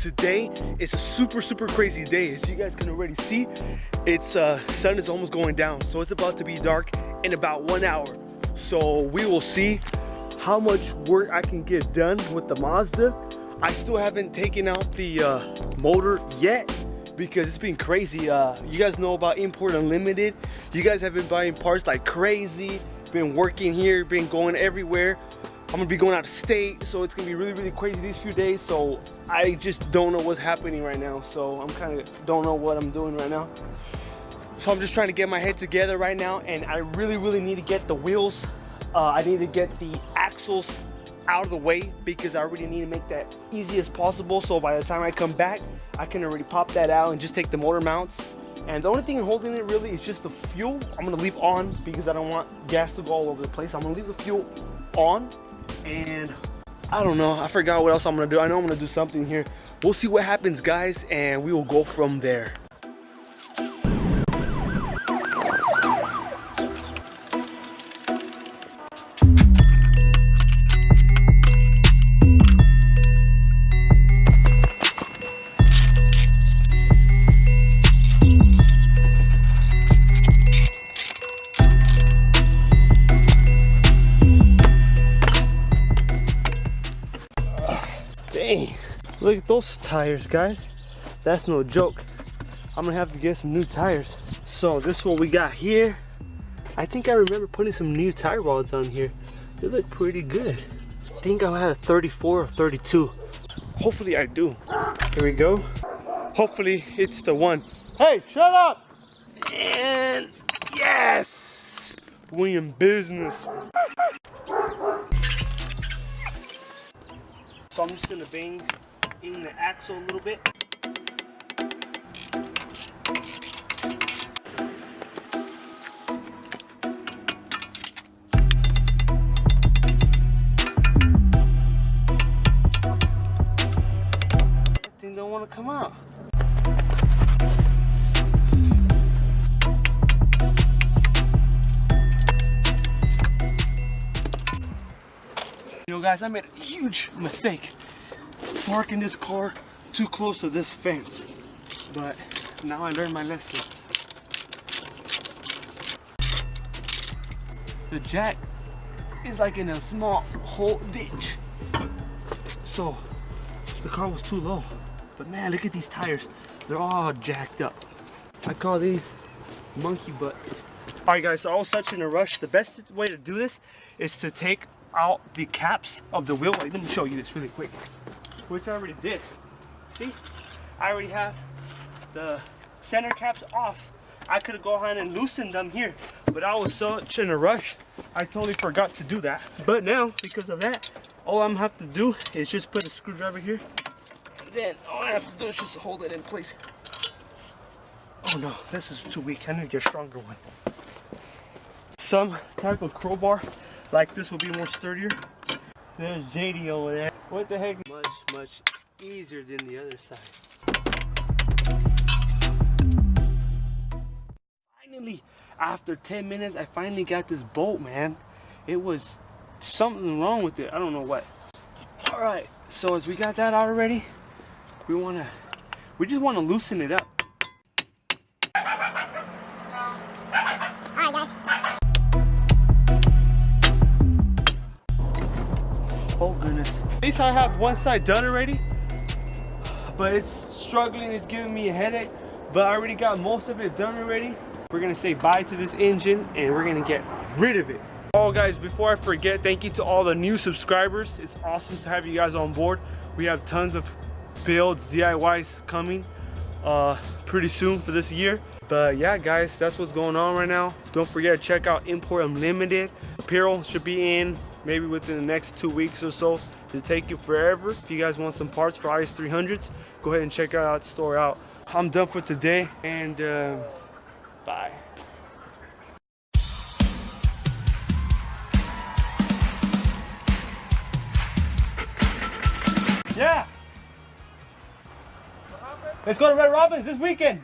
today is a super crazy day. As you guys can already see, it's sun is almost going down, so it's about to be dark in about 1 hour. So we will see how much work I can get done with the Mazda. I still haven't taken out the motor yet because it's been crazy. You guys know about Import Unlimited. You guys have been buying parts like crazy, been working here, been going everywhere. I'm gonna be going out of state, so it's gonna be really crazy these few days. So I just don't know what's happening right now. So I'm kind of don't know what I'm doing right now. So I'm just trying to get my head together right now, and I really need to get the wheels. I need to get the axles out of the way because I already need to make that easy as possible. So by the time I come back, I can already pop that out and just take the motor mounts. And the only thing holding it really is just the fuel. I'm gonna leave on because I don't want gas to go all over the place. I'm gonna leave the fuel on. And I don't know, I forgot what else I'm gonna do. I know I'm gonna do something here. We'll see what happens, guys, and we will go from there. Dang, look at those tires, guys. That's no joke. I'm gonna have to get some new tires. So this is what we got here. I think I remember putting some new tire rods on here. They look pretty good. I think I have a 34 or 32. Hopefully I do. Here we go. Hopefully it's the one. Hey, shut up! And yes! We in business. So I'm just gonna bang in the axle a little bit. That thing don't want to come out. You know, guys, I made a huge mistake parking this car too close to this fence, but now I learned my lesson. The jack is like in a small hole ditch, so the car was too low. But man, look at these tires, they're all jacked up. I call these monkey butts. All right, guys, so I was such in a rush. The best way to do this is to take out the caps of the wheel. Let me show you this really quick, which I already did. See, I already have the center caps off. I could have gone ahead and loosened them here, but I was such in a rush, I totally forgot to do that. But now, because of that, all I'm gonna have to do is just put a screwdriver here, and then all I have to do is just hold it in place. Oh no, this is too weak. I need to get a stronger one. Some type of crowbar like this will be more sturdier. There's JD over there. What the heck? Much easier than the other side. Finally, after 10 minutes, I finally got this bolt, man. It was something wrong with it. I don't know what. All right, so as we got that out already, we just want to loosen it up. Alright, guys. Oh goodness. At least I have one side done already, but it's struggling, it's giving me a headache, but I already got most of it done already. We're gonna say bye to this engine and we're gonna get rid of it. Oh guys, before I forget, thank you to all the new subscribers. It's awesome to have you guys on board. We have tons of builds, DIYs coming pretty soon for this year. But yeah, guys, that's what's going on right now. Don't forget to check out Import Unlimited. Apparel should be in maybe within the next 2 weeks or so. It'll take you forever. If you guys want some parts for IS300s, go ahead and check out that store out. I'm done for today, and bye. Yeah. Let's go to Red Robin's this weekend.